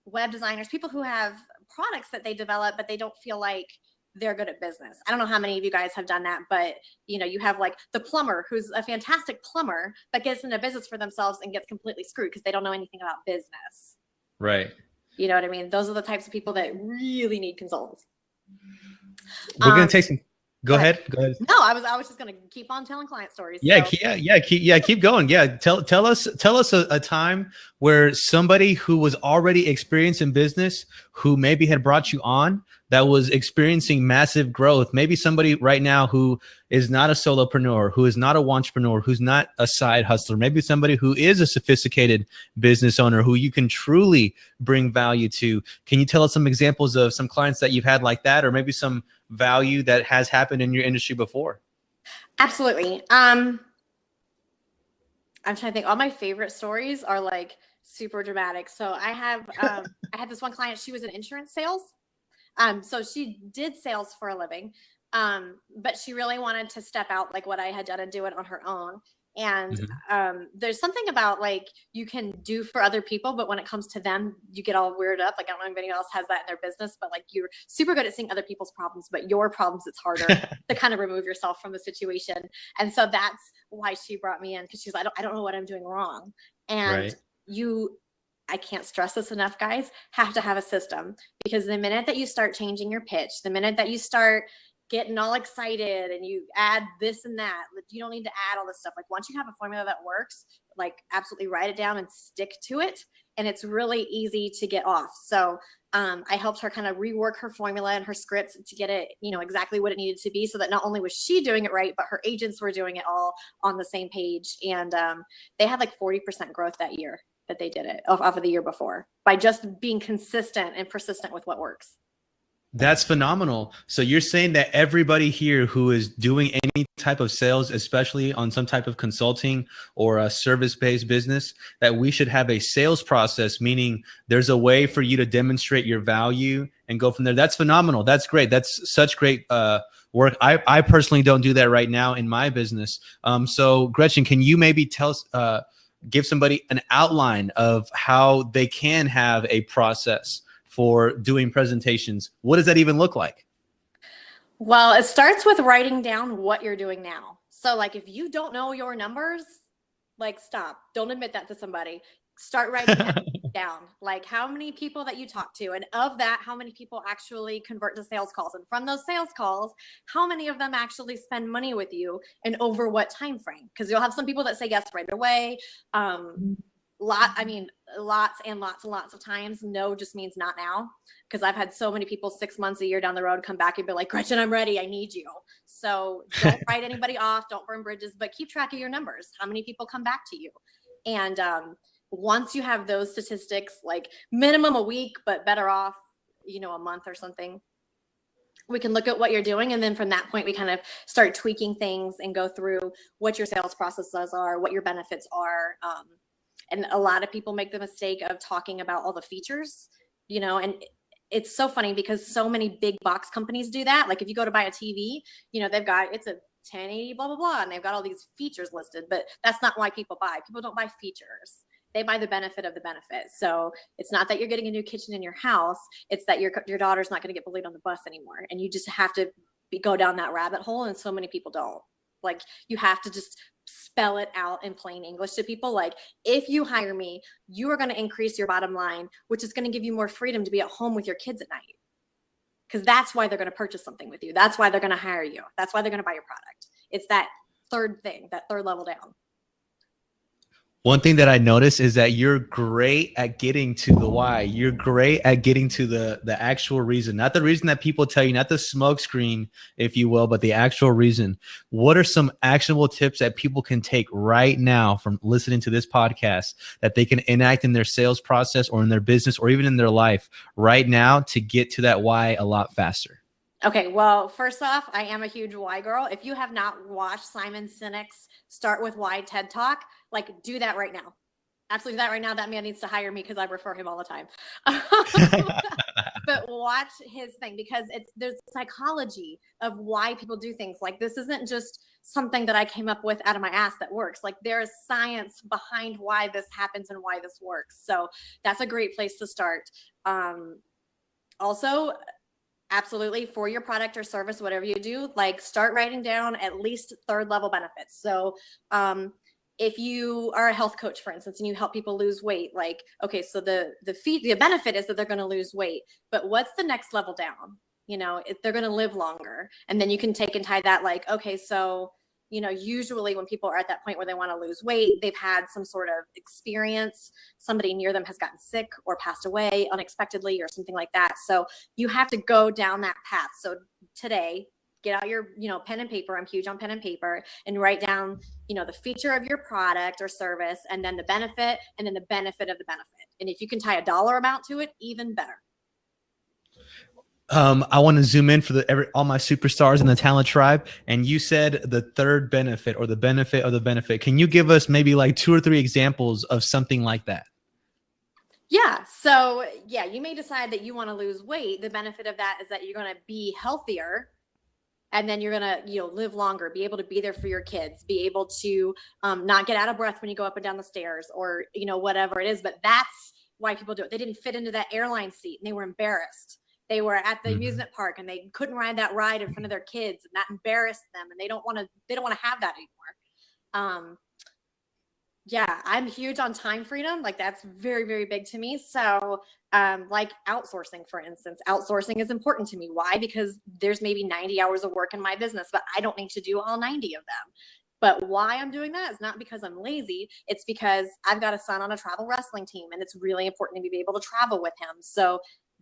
web designers, people who have products that they develop, but they don't feel like they're good at business. I don't know how many of you guys have done that, but you know, you have like the plumber who's a fantastic plumber, but gets into business for themselves and gets completely screwed because they don't know anything about business. Right. You know what I mean? Those are the types of people that really need consultants. We're going to take some, go ahead. No, I was just going to keep on telling client stories. Yeah. So. Keep going. Yeah. Tell us a time where somebody who was already experienced in business, who maybe had brought you on, that was experiencing massive growth. Maybe somebody right now who is not a solopreneur, who is not a entrepreneur, who's not a side hustler, maybe somebody who is a sophisticated business owner who you can truly bring value to. Can you tell us some examples of some clients that you've had like that, or maybe some value that has happened in your industry before? Absolutely. I'm trying to think. All my favorite stories are like super dramatic. So I have, I had this one client, she was in insurance sales. So she did sales for a living, but she really wanted to step out like what I had done and do it on her own. And there's something about like you can do for other people, but when it comes to them, you get all weirded up. Like I don't know if anybody else has that in their business, but like you're super good at seeing other people's problems, but your problems, it's harder to kind of remove yourself from the situation. And so that's why she brought me in, because she's like, I don't know what I'm doing wrong. And I can't stress this enough, guys, have to have a system, because the minute that you start changing your pitch, the minute that you start getting all excited and you add this and that, you don't need to add all this stuff. Like once you have a formula that works, like absolutely write it down and stick to it. And it's really easy to get off. So I helped her kind of rework her formula and her scripts to get it, you know, exactly what it needed to be, so that not only was she doing it right, but her agents were doing it all on the same page. And they had like 40% growth that year that they did it off of the year before, by just being consistent and persistent with what works. That's phenomenal. So you're saying that everybody here who is doing any type of sales, especially on some type of consulting or a service-based business, that we should have a sales process, meaning there's a way for you to demonstrate your value and go from there. That's phenomenal. That's great. That's such great work. I personally don't do that right now in my business. So Gretchen, can you maybe tell us, give somebody an outline of how they can have a process for doing presentations? What does that even look like? Well, it starts with writing down what you're doing now. So like if you don't know your numbers, like stop. Don't admit that to somebody. Start writing that down. Like how many people that you talk to, and of that, how many people actually convert to sales calls, and from those sales calls, how many of them actually spend money with you, and over what time frame? Because you'll have some people that say yes right away. Lots and lots of times no just means not now, because I've had so many people 6 months, a year down the road come back and be like, Gretchen, I'm ready, I need you. So don't write anybody off, don't burn bridges, but keep track of your numbers. How many people come back to you? And once you have those statistics, like minimum a week, but better off, you know, a month or something, we can look at what you're doing. And then from that point, we kind of start tweaking things and go through what your sales processes are, what your benefits are. And a lot of people make the mistake of talking about all the features, you know, and it's so funny because so many big box companies do that. Like if you go to buy a TV, you know, they've got, it's a 1080, blah, blah, blah. And they've got all these features listed, but that's not why people buy. People don't buy features. They buy the benefit of the benefit. So it's not that you're getting a new kitchen in your house. It's that your daughter's not going to get bullied on the bus anymore. And you just have to go down that rabbit hole. And so many people don't. Like you have to just spell it out in plain English to people. Like, if you hire me, you are going to increase your bottom line, which is going to give you more freedom to be at home with your kids at night. Because that's why they're going to purchase something with you. That's why they're going to hire you. That's why they're going to buy your product. It's that third thing, that third level down. One thing that I noticed is that you're great at getting to the why. You're great at getting to the actual reason, not the reason that people tell you, not the smoke screen, if you will, but the actual reason. What are some actionable tips that people can take right now from listening to this podcast that they can enact in their sales process or in their business or even in their life right now to get to that why a lot faster? Okay, well, first off, I am a huge why girl. If you have not watched Simon Sinek's Start With Why TED Talk, like do that right now. Absolutely do that right now. That man needs to hire me because I refer him all the time. But watch his thing, because there's psychology of why people do things. Like this isn't just something that I came up with out of my ass that works. Like there is science behind why this happens and why this works. So that's a great place to start. Also, Absolutely. For your product or service, whatever you do, like start writing down at least third level benefits. So, if you are a health coach, for instance, and you help people lose weight, like, okay, so the benefit is that they're going to lose weight, but what's the next level down? You know, if they're going to live longer, and then you can take and tie that, like, okay, so, you know, usually when people are at that point where they want to lose weight, they've had some sort of experience. Somebody near them has gotten sick or passed away unexpectedly or something like that. So you have to go down that path. So today, get out your, you know, pen and paper. I'm huge on pen and paper, and write down, you know, the feature of your product or service, and then the benefit, and then the benefit of the benefit. And if you can tie a dollar amount to it, even better. I want to zoom in for all my superstars in the talent tribe. And you said the third benefit, or the benefit of the benefit. Can you give us maybe like 2 or 3 examples of something like that? Yeah. So yeah, you may decide that you want to lose weight. The benefit of that is that you're going to be healthier, and then you're going to, you know, live longer, be able to be there for your kids, be able to not get out of breath when you go up and down the stairs, or, you know, whatever it is. But that's why people do it. They didn't fit into that airline seat and they were embarrassed. They were at the amusement park and they couldn't ride that ride in front of their kids, and that embarrassed them, and they don't want to have that anymore. Yeah, I'm huge on time freedom. Like, that's very, very big to me. So like outsourcing, for instance, outsourcing is important to me. Why? Because there's maybe 90 hours of work in my business, but I don't need to do all 90 of them. But why I'm doing that is not because I'm lazy. It's because I've got a son on a travel wrestling team, and it's really important to me to be able to travel with him. So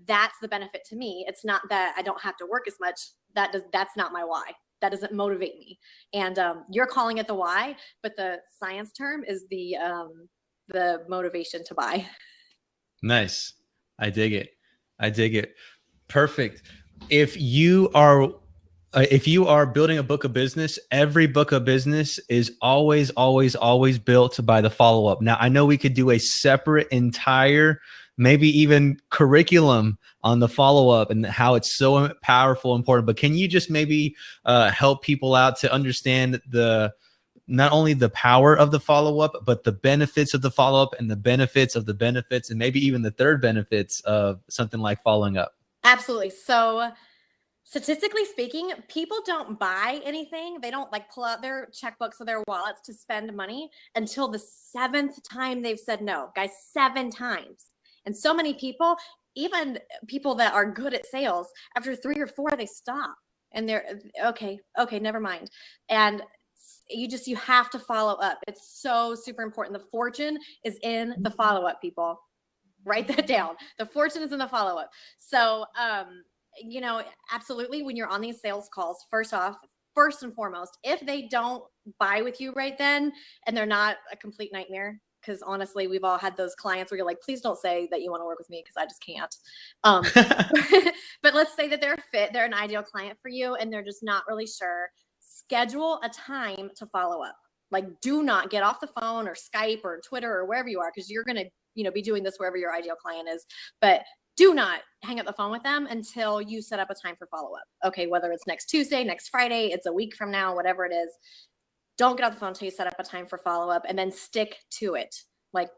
that's the benefit to me. It's not that I don't have to work as much. That's not my why. That doesn't motivate me. And you're calling it the why, but the science term is the motivation to buy. Nice. I dig it. I dig it. Perfect. If you are building a book of business, every book of business is always, always, always built by the follow-up. Now, I know we could do a separate entire, maybe even curriculum on the follow-up and how it's so powerful, important, but can you just maybe help people out to understand not only the power of the follow-up, but the benefits of the follow-up, and the benefits of the benefits, and maybe even the third benefits of something like following up? Absolutely. So statistically speaking, people don't buy anything. They don't like pull out their checkbooks or their wallets to spend money until the 7th time they've said no. Guys, 7 times. And so many people, even people that are good at sales, after 3 or 4, they stop and they're okay, never mind. And you have to follow up. It's so super important. The fortune is in the follow-up, people. Write that down. The fortune is in the follow-up. So, you know, absolutely, when you're on these sales calls, first and foremost, if they don't buy with you right then, and they're not a complete nightmare, because honestly, we've all had those clients where you're like, please don't say that you want to work with me, because I just can't. But let's say that they're a fit, they're an ideal client for you, and they're just not really sure. Schedule a time to follow up. Like, do not get off the phone or Skype or Twitter or wherever you are, because you're going to, you know, be doing this wherever your ideal client is. But do not hang up the phone with them until you set up a time for follow-up. Okay, whether it's next Tuesday, next Friday, it's a week from now, whatever it is. Don't get off the phone until you set up a time for follow-up, and then stick to it. Like,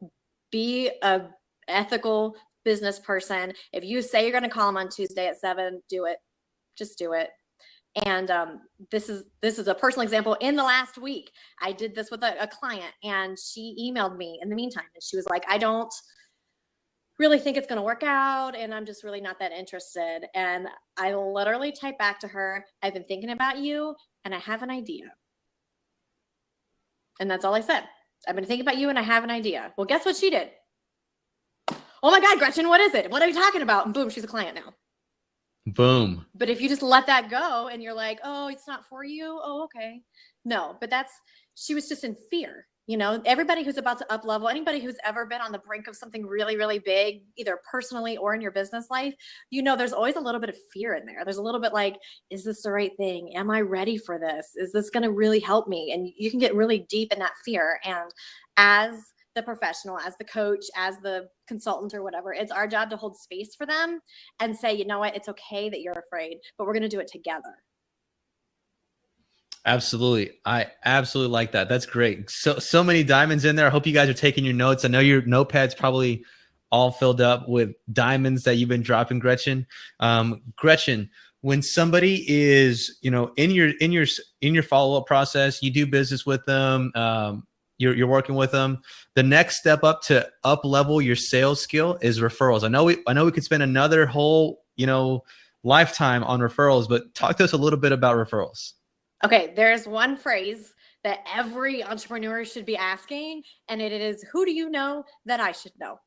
be a ethical business person. If you say you're going to call them on Tuesday at 7, do it. Just do it. And this is a personal example. In the last week, I did this with a client, and she emailed me in the meantime, and she was like, I don't really think it's going to work out, and I'm just really not that interested. And I literally typed back to her, I've been thinking about you, and I have an idea. And that's all I said. I've been thinking about you, and I have an idea. Well, guess what she did? Oh my God, Gretchen, what is it? What are you talking about? And boom, she's a client now. Boom. But if you just let that go and you're like, oh, it's not for you. Oh, okay. No, but she was just in fear. You know, everybody who's about to up level, anybody who's ever been on the brink of something really, really big, either personally or in your business life, you know, there's always a little bit of fear in there. There's a little bit like, is this the right thing? Am I ready for this? Is this going to really help me? And you can get really deep in that fear. And as the professional, as the coach, as the consultant or whatever, it's our job to hold space for them and say, you know what, it's okay that you're afraid, but we're going to do it together. Absolutely. I absolutely like that. That's great. So many diamonds in there. I hope you guys are taking your notes. I know your notepad's probably all filled up with diamonds that you've been dropping, Gretchen. Gretchen, when somebody is, you know, in your follow-up process, you do business with them, you're working with them. The next step up to up level your sales skill is referrals. I know we could spend another whole, you know, lifetime on referrals, but talk to us a little bit about referrals. Okay, there's one phrase that every entrepreneur should be asking, and it is, who do you know that I should know?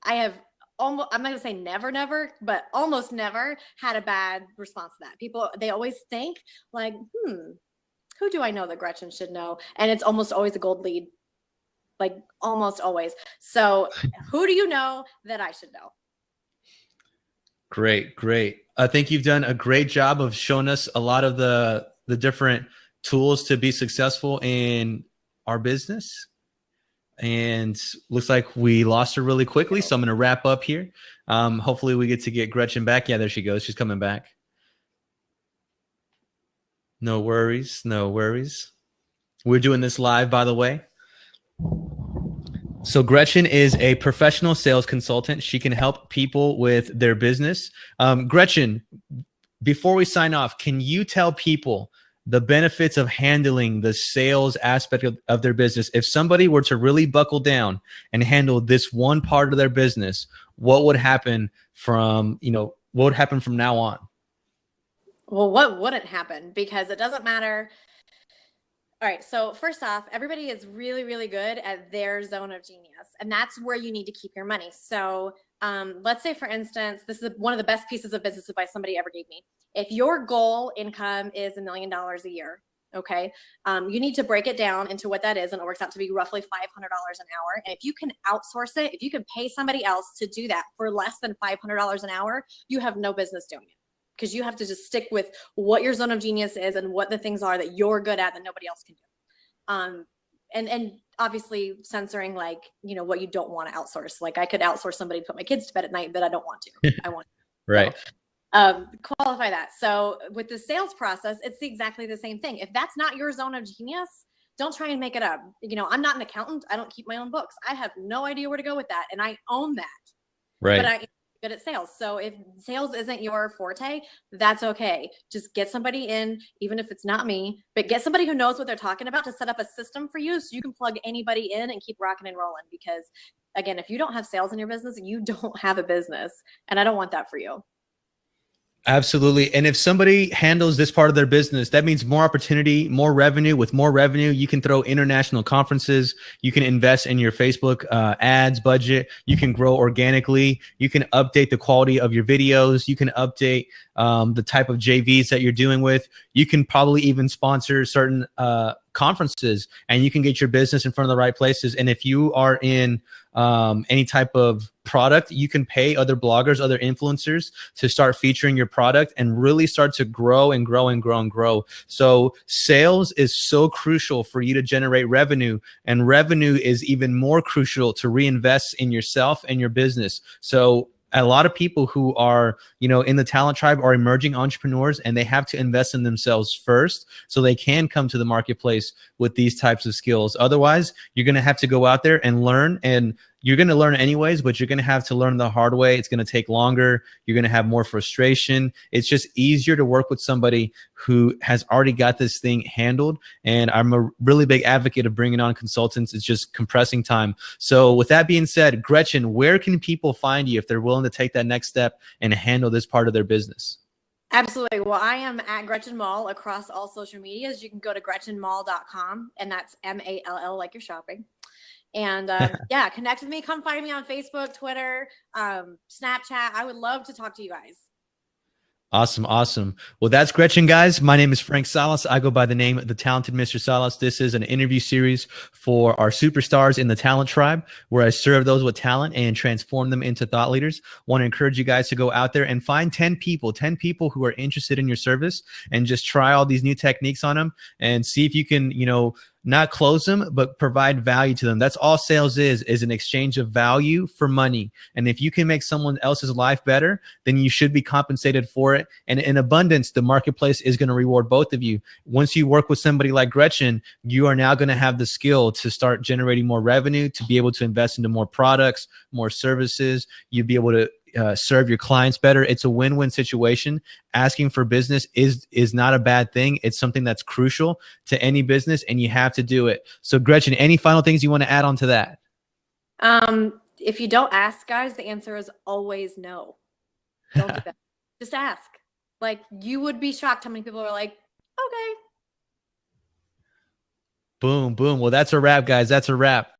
I have almost, I'm not gonna say never, but almost never had a bad response to that. People, they always think like, who do I know that Gretchen should know? And it's almost always a gold lead, like almost always. So who do you know that I should know? Great, great. I think you've done a great job of showing us a lot of the different tools to be successful in our business. And looks like we lost her really quickly, so I'm going to wrap up here. Hopefully we get to get Gretchen back. Yeah, there she goes. She's coming back. No worries, no worries. We're doing this live, by the way. So Gretchen is a professional sales consultant. She can help people with their business. Gretchen, before we sign off, can you tell people the benefits of handling the sales aspect of their business? If somebody were to really buckle down and handle this one part of their business, what would happen from, you know, what would happen from now on? Well, what wouldn't happen? Because it doesn't matter. All right. So first off, everybody is really, really good at their zone of genius, and that's where you need to keep your money. So let's say, for instance, this is one of the best pieces of business advice somebody ever gave me. If your goal income is $1 million a year, okay, you need to break it down into what that is, and it works out to be roughly $500 an hour. And if you can outsource it, if you can pay somebody else to do that for less than $500 an hour, you have no business doing it, because you have to just stick with what your zone of genius is and what the things are that you're good at that nobody else can do. And obviously censoring, like, you know, what you don't want to outsource. Like, I could outsource somebody to put my kids to bed at night, but I don't want to. I want to. Right. So, qualify that. So with the sales process, it's exactly the same thing. If that's not your zone of genius, don't try and make it up. You know, I'm not an accountant. I don't keep my own books. I have no idea where to go with that. And I own that. Right. But I am good at sales. So if sales isn't your forte, that's okay. Just get somebody in, even if it's not me, but get somebody who knows what they're talking about to set up a system for you so you can plug anybody in and keep rocking and rolling. Because again, if you don't have sales in your business, you don't have a business. And I don't want that for you. Absolutely. And if somebody handles this part of their business, that means more opportunity, more revenue. With more revenue, you can throw international conferences. You can invest in your Facebook ads budget. You can grow organically. You can update the quality of your videos. You can update the type of JVs that you're doing with. You can probably even sponsor certain conferences, and you can get your business in front of the right places. And if you are in any type of product, you can pay other bloggers, other influencers to start featuring your product and really start to grow and grow and grow and grow. So sales is so crucial for you to generate revenue, and revenue is even more crucial to reinvest in yourself and your business. So a lot of people who are, you know, in the talent tribe are emerging entrepreneurs, and they have to invest in themselves first so they can come to the marketplace with these types of skills. Otherwise, you're going to have to go out there and learn, and you're going to learn anyways, but you're going to have to learn the hard way. It's going to take longer. You're going to have more frustration. It's just easier to work with somebody who has already got this thing handled. And I'm a really big advocate of bringing on consultants. It's just compressing time. So with that being said, Gretchen, where can people find you if they're willing to take that next step and handle this part of their business? Absolutely. Well, I am at Gretchen Mall across all social medias. You can go to GretchenMall.com, and that's MALL, like you're shopping. And yeah, connect with me. Come find me on Facebook, Twitter, Snapchat. I would love to talk to you guys. Awesome. Awesome. Well, that's Gretchen, guys. My name is Frank Salas. I go by the name The Talented Mr. Salas. This is an interview series for our superstars in the talent tribe, where I serve those with talent and transform them into thought leaders. Want to encourage you guys to go out there and find 10 people who are interested in your service, and just try all these new techniques on them and see if you can, you know, not close them, but provide value to them. That's all sales is an exchange of value for money. And if you can make someone else's life better, then you should be compensated for it. And in abundance, the marketplace is going to reward both of you. Once you work with somebody like Gretchen, you are now going to have the skill to start generating more revenue, to be able to invest into more products, more services. You'd be able to serve your clients better. It's a win-win situation. Asking for business is not a bad thing. It's something that's crucial to any business, and you have to do it. So Gretchen, any final things you want to add on to that? If you don't ask, guys, the answer is always no. Don't do that. Just ask. Like, you would be shocked how many people are like, okay. Boom, boom. Well, that's a wrap, guys. That's a wrap.